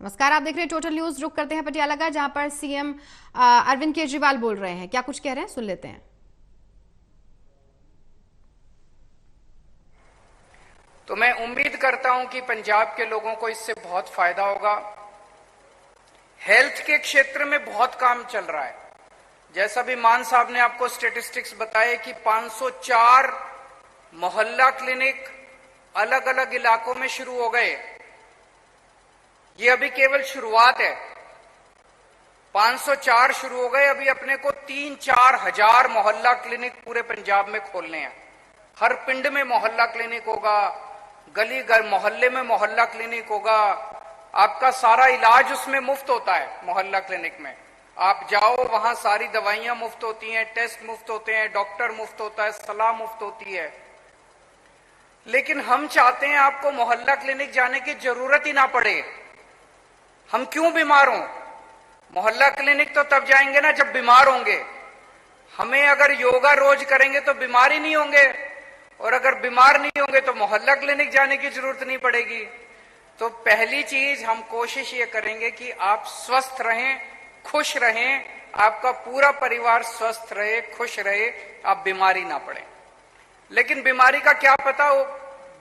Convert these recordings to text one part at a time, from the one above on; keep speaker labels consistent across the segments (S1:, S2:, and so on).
S1: नमस्कार, आप देख रहे हैं टोटल न्यूज। रुक करते हैं पटियाला का, जहां पर सीएम अरविंद केजरीवाल बोल रहे हैं। क्या कुछ कह रहे हैं, सुन लेते हैं।
S2: तो मैं उम्मीद करता हूं कि पंजाब के लोगों को इससे बहुत फायदा होगा। हेल्थ के क्षेत्र में बहुत काम चल रहा है। जैसा भी मान साहब ने आपको स्टेटिस्टिक्स बताए कि 504 मोहल्ला क्लिनिक अलग अलग इलाकों में शुरू हो गए। ये अभी केवल शुरुआत है। 504 शुरू हो गए, अभी अपने को 3-4 हजार मोहल्ला क्लिनिक पूरे पंजाब में खोलने हैं। हर पिंड में मोहल्ला क्लिनिक होगा, गली मोहल्ले में मोहल्ला क्लिनिक होगा। आपका सारा इलाज उसमें मुफ्त होता है। मोहल्ला क्लिनिक में आप जाओ, वहां सारी दवाइयां मुफ्त होती हैं, टेस्ट मुफ्त होते हैं, डॉक्टर मुफ्त होता है, सलाह मुफ्त होती है। लेकिन हम चाहते हैं आपको मोहल्ला क्लिनिक जाने की जरूरत ही ना पड़े। हम क्यों बीमार हों? मोहल्ला क्लिनिक तो तब जाएंगे ना जब बीमार होंगे। हमें अगर योगा रोज करेंगे तो बीमार ही नहीं होंगे, और अगर बीमार नहीं होंगे तो मोहल्ला क्लिनिक जाने की जरूरत नहीं पड़ेगी। तो पहली चीज हम कोशिश ये करेंगे कि आप स्वस्थ रहें, खुश रहें, आपका पूरा परिवार स्वस्थ रहे, खुश रहे, आप बीमारी ना पड़े। लेकिन बीमारी का क्या पता, वो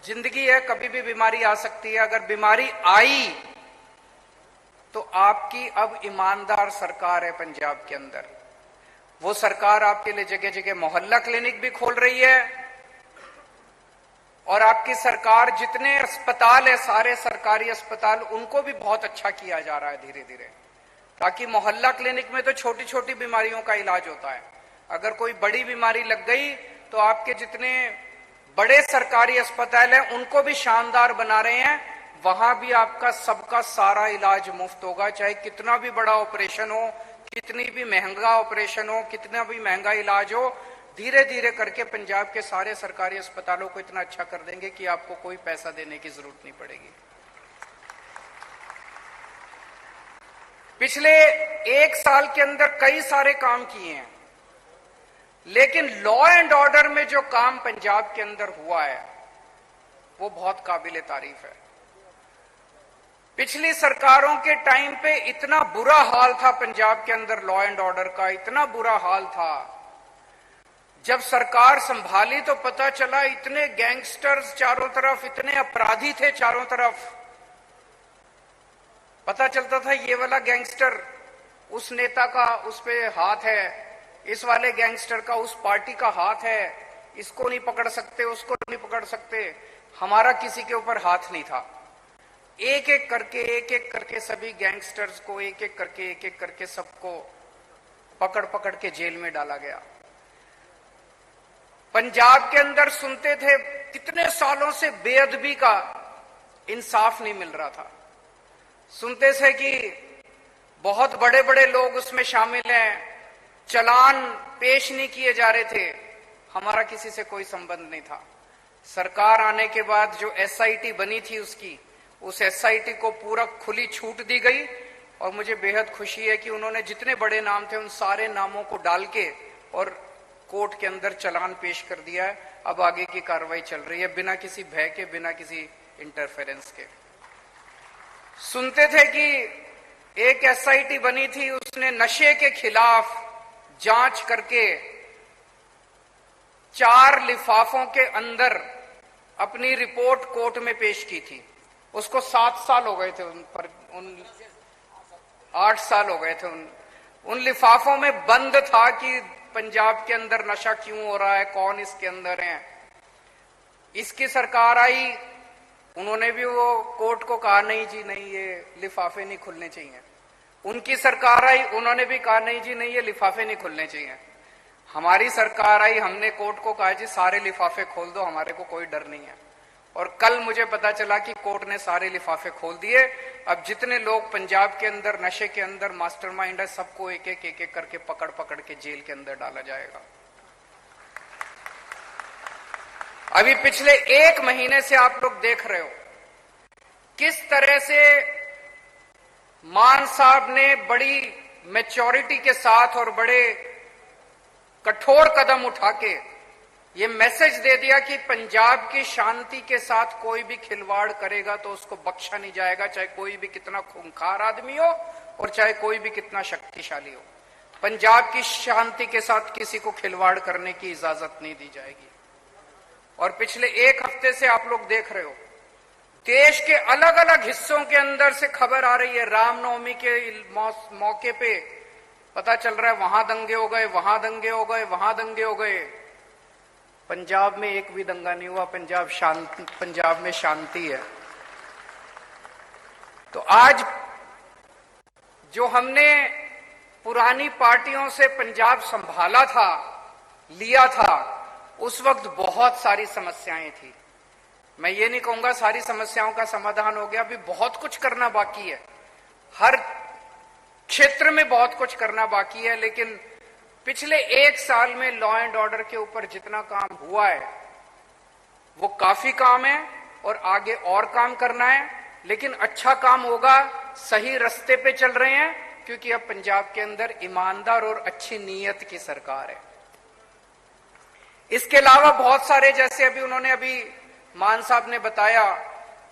S2: जिंदगी है, कभी भी बीमारी आ सकती है। अगर बीमारी आई तो आपकी अब ईमानदार सरकार है पंजाब के अंदर। वो सरकार आपके लिए जगह जगह मोहल्ला क्लिनिक भी खोल रही है, और आपकी सरकार जितने अस्पताल है, सारे सरकारी अस्पताल, उनको भी बहुत अच्छा किया जा रहा है धीरे धीरे। ताकि मोहल्ला क्लिनिक में तो छोटी छोटी बीमारियों का इलाज होता है। अगर कोई बड़ी बीमारी लग गई तो आपके जितने बड़े सरकारी अस्पताल हैं उनको भी शानदार बना रहे हैं। वहां भी आपका सबका सारा इलाज मुफ्त होगा, चाहे कितना भी बड़ा ऑपरेशन हो, कितनी भी महंगा ऑपरेशन हो, कितना भी महंगा इलाज हो। धीरे धीरे करके पंजाब के सारे सरकारी अस्पतालों को इतना अच्छा कर देंगे कि आपको कोई पैसा देने की जरूरत नहीं पड़ेगी। पिछले 1 साल के अंदर कई सारे काम किए हैं, लेकिन लॉ एंड ऑर्डर में जो काम पंजाब के अंदर हुआ है वो बहुत काबिले तारीफ है। पिछली सरकारों के टाइम पे इतना बुरा हाल था पंजाब के अंदर, लॉ एंड ऑर्डर का इतना बुरा हाल था। जब सरकार संभाली तो पता चला इतने गैंगस्टर्स चारों तरफ, इतने अपराधी थे चारों तरफ। पता चलता था ये वाला गैंगस्टर उस नेता का उस पे हाथ है, इस वाले गैंगस्टर का उस पार्टी का हाथ है, इसको नहीं पकड़ सकते, उसको नहीं पकड़ सकते। हमारा किसी के ऊपर हाथ नहीं था। एक एक करके सभी गैंगस्टर्स को एक एक करके सबको पकड़ पकड़ के जेल में डाला गया। पंजाब के अंदर सुनते थे कितने सालों से बेअदबी का इंसाफ नहीं मिल रहा था। सुनते थे कि बहुत बड़े बड़े लोग उसमें शामिल हैं, चालान पेश नहीं किए जा रहे थे। हमारा किसी से कोई संबंध नहीं था। सरकार आने के बाद जो एसआईटी बनी थी उस एसआईटी को पूरा खुली छूट दी गई, और मुझे बेहद खुशी है कि उन्होंने जितने बड़े नाम थे उन सारे नामों को डाल के और कोर्ट के अंदर चालान पेश कर दिया है। अब आगे की कार्रवाई चल रही है बिना किसी भय के, बिना किसी इंटरफेरेंस के। सुनते थे कि एक एसआईटी बनी थी, उसने नशे के खिलाफ जांच करके 4 लिफाफों के अंदर अपनी रिपोर्ट कोर्ट में पेश की थी। उसको 7 साल हो गए थे उन पर, 8 साल हो गए थे। उन लिफाफों में बंद था कि पंजाब के अंदर नशा क्यों हो रहा है, कौन इसके अंदर है। इसकी सरकार आई, उन्होंने भी वो कोर्ट को कहा नहीं जी नहीं, ये लिफाफे नहीं खुलने चाहिए। उनकी सरकार आई, उन्होंने भी कहा नहीं जी नहीं, ये लिफाफे नहीं खुलने चाहिए। हमारी सरकार आई, हमने कोर्ट को कहा जी सारे लिफाफे खोल दो, हमारे को कोई डर नहीं है। और कल मुझे पता चला कि कोर्ट ने सारे लिफाफे खोल दिए। अब जितने लोग पंजाब के अंदर नशे के अंदर मास्टरमाइंड है, सबको एक एक करके पकड़ पकड़ के जेल के अंदर डाला जाएगा। अभी पिछले 1 महीने से आप लोग देख रहे हो किस तरह से मान साहब ने बड़ी मैच्योरिटी के साथ और बड़े कठोर कदम उठा के ये मैसेज दे दिया कि पंजाब की शांति के साथ कोई भी खिलवाड़ करेगा तो उसको बख्शा नहीं जाएगा, चाहे कोई भी कितना खूंखार आदमी हो और चाहे कोई भी कितना शक्तिशाली हो। पंजाब की शांति के साथ किसी को खिलवाड़ करने की इजाजत नहीं दी जाएगी। और पिछले एक हफ्ते से आप लोग देख रहे हो, देश के अलग अलग हिस्सों के अंदर से खबर आ रही है, रामनवमी के मौके पे पता चल रहा है वहां दंगे हो गए, वहां दंगे हो गए, वहां दंगे हो गए। पंजाब में एक भी दंगा नहीं हुआ। पंजाब में शांति है। तो आज जो हमने पुरानी पार्टियों से पंजाब संभाला था, लिया था, उस वक्त बहुत सारी समस्याएं थी। मैं ये नहीं कहूंगा सारी समस्याओं का समाधान हो गया, अभी बहुत कुछ करना बाकी है, हर क्षेत्र में बहुत कुछ करना बाकी है। लेकिन पिछले एक साल में लॉ एंड ऑर्डर के ऊपर जितना काम हुआ है वो काफी काम है और आगे और काम करना है। लेकिन अच्छा काम होगा, सही रास्ते पे चल रहे हैं, क्योंकि अब पंजाब के अंदर ईमानदार और अच्छी नीयत की सरकार है। इसके अलावा बहुत सारे, जैसे अभी मान साहब ने बताया,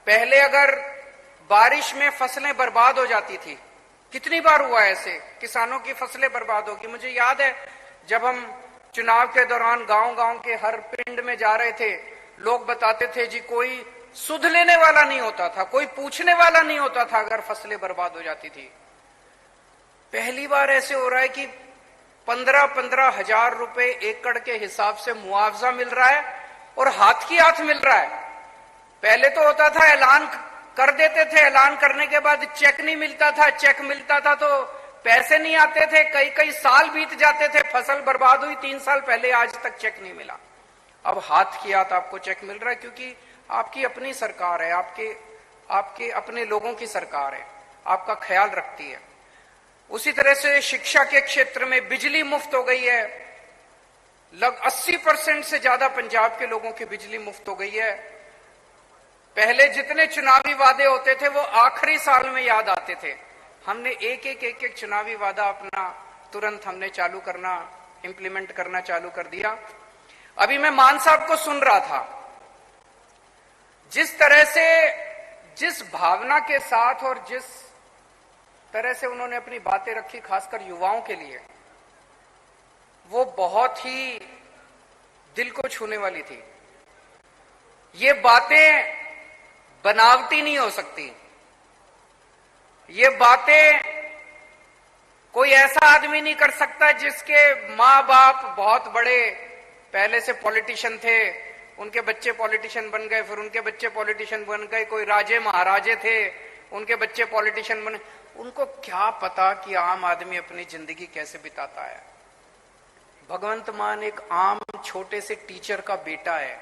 S2: पहले अगर बारिश में फसलें बर्बाद हो जाती थी, कितनी बार हुआ ऐसे, किसानों की फसलें बर्बाद होगी। मुझे याद है जब हम चुनाव के दौरान गांव-गांव के हर पिंड में जा रहे थे, लोग बताते थे जी कोई सुध लेने वाला नहीं होता था, कोई पूछने वाला नहीं होता था अगर फसलें बर्बाद हो जाती थी। पहली बार ऐसे हो रहा है कि 15-15 हजार रुपए एकड़ के हिसाब से मुआवजा मिल रहा है और हाथ की हाथ मिल रहा है। पहले तो होता था ऐलान कर देते थे, ऐलान करने के बाद चेक नहीं मिलता था, चेक मिलता था तो पैसे नहीं आते थे, कई कई साल बीत जाते थे, फसल बर्बाद हुई 3 साल पहले, आज तक चेक नहीं मिला। अब हाथ की हाथ आपको चेक मिल रहा है, क्योंकि आपकी अपनी सरकार है, आपके अपने लोगों की सरकार है, आपका ख्याल रखती है। उसी तरह से शिक्षा के क्षेत्र में बिजली मुफ्त हो गई है, लगभग 80% से ज्यादा पंजाब के लोगों की बिजली मुफ्त हो गई है। पहले जितने चुनावी वादे होते थे वो आखिरी साल में याद आते थे, हमने एक चुनावी वादा अपना तुरंत हमने चालू करना, इंप्लीमेंट करना चालू कर दिया। अभी मैं मान साहब को सुन रहा था, जिस तरह से, जिस भावना के साथ और जिस तरह से उन्होंने अपनी बातें रखी, खासकर युवाओं के लिए, वो बहुत ही दिल को छूने वाली थी। ये बातें बनावटी नहीं हो सकती, ये बातें कोई ऐसा आदमी नहीं कर सकता जिसके माँ बाप बहुत बड़े पहले से पॉलिटिशियन थे, उनके बच्चे पॉलिटिशियन बन गए, फिर उनके बच्चे पॉलिटिशियन बन गए, कोई राजे महाराजे थे, उनके बच्चे पॉलिटिशियन बने। उनको क्या पता कि आम आदमी अपनी जिंदगी कैसे बिताता है। भगवंत मान एक आम छोटे से टीचर का बेटा है।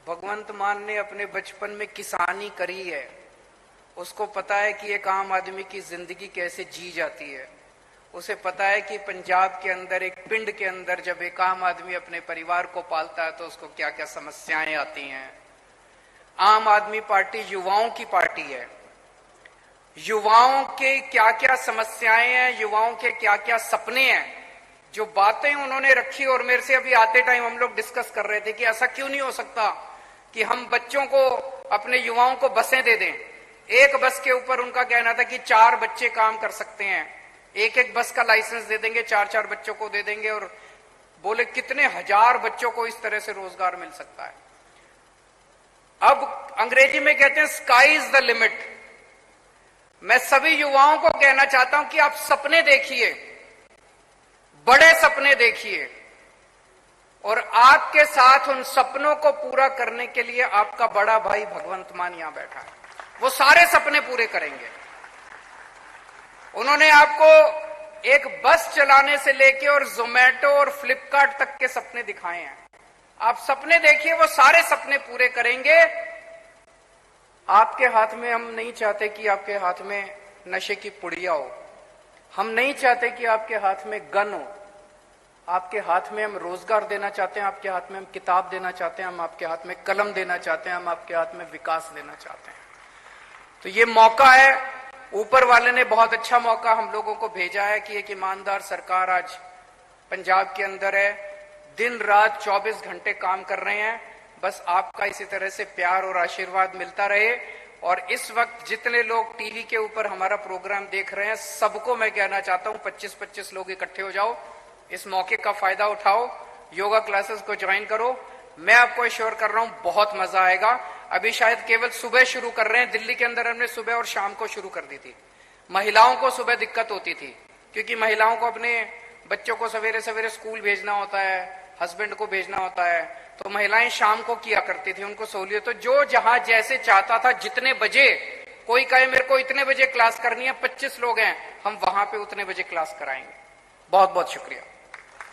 S2: भगवंत मान ने अपने बचपन में किसानी करी है, उसको पता है कि एक आम आदमी की जिंदगी कैसे जी जाती है। उसे पता है कि पंजाब के अंदर, एक पिंड के अंदर, जब एक आम आदमी अपने परिवार को पालता है तो उसको क्या क्या समस्याएं आती हैं। आम आदमी पार्टी युवाओं की पार्टी है। युवाओं के क्या क्या समस्याएं हैं, युवाओं के क्या क्या सपने हैं, जो बातें उन्होंने रखी। और मेरे से अभी आते टाइम हम लोग डिस्कस कर रहे थे कि ऐसा क्यों नहीं हो सकता कि हम बच्चों को, अपने युवाओं को बसें दे दें। एक बस के ऊपर उनका कहना था कि 4 बच्चे काम कर सकते हैं, एक बस का लाइसेंस दे देंगे, 4-4 बच्चों को दे देंगे, और बोले कितने हजार बच्चों को इस तरह से रोजगार मिल सकता है। अब अंग्रेजी में कहते हैं स्काई इज द लिमिट। मैं सभी युवाओं को कहना चाहता हूं कि आप सपने देखिए, बड़े सपने देखिए, और आपके साथ उन सपनों को पूरा करने के लिए आपका बड़ा भाई भगवंत मान यहां बैठा है। वो सारे सपने पूरे करेंगे। उन्होंने आपको एक बस चलाने से लेके और जोमेटो और फ्लिपकार्ट तक के सपने दिखाए हैं। आप सपने देखिए, वो सारे सपने पूरे करेंगे। आपके हाथ में, हम नहीं चाहते कि आपके हाथ में नशे की पुड़िया हो, हम नहीं चाहते कि आपके हाथ में गन हो। आपके हाथ में हम रोजगार देना चाहते हैं, आपके हाथ में हम किताब देना चाहते हैं, हम आपके हाथ में कलम देना चाहते हैं, हम आपके हाथ में विकास देना चाहते हैं। तो ये मौका है, ऊपर वाले ने बहुत अच्छा मौका हम लोगों को भेजा है कि एक ईमानदार सरकार आज पंजाब के अंदर है। दिन रात 24 घंटे काम कर रहे हैं। बस आपका इसी तरह से प्यार और आशीर्वाद मिलता रहे। और इस वक्त जितने लोग टीवी के ऊपर हमारा प्रोग्राम देख रहे हैं, सबको मैं कहना चाहता हूं 25-25 लोग इकट्ठे हो जाओ, इस मौके का फायदा उठाओ, योगा क्लासेस को ज्वाइन करो। मैं आपको एश्योर कर रहा हूं बहुत मजा आएगा। अभी शायद केवल सुबह शुरू कर रहे हैं, दिल्ली के अंदर हमने सुबह और शाम को शुरू कर दी थी। महिलाओं को सुबह दिक्कत होती थी, क्योंकि महिलाओं को अपने बच्चों को सवेरे सवेरे स्कूल भेजना होता है, हस्बैंड को भेजना होता है, तो महिलाएं शाम को किया करती थी, उनको सहूलियत। तो जो जहां जैसे चाहता था, जितने बजे कोई कहे मेरे को इतने बजे क्लास करनी है, 25 लोग हैं, हम वहां पे उतने बजे क्लास कराएंगे। बहुत बहुत शुक्रिया।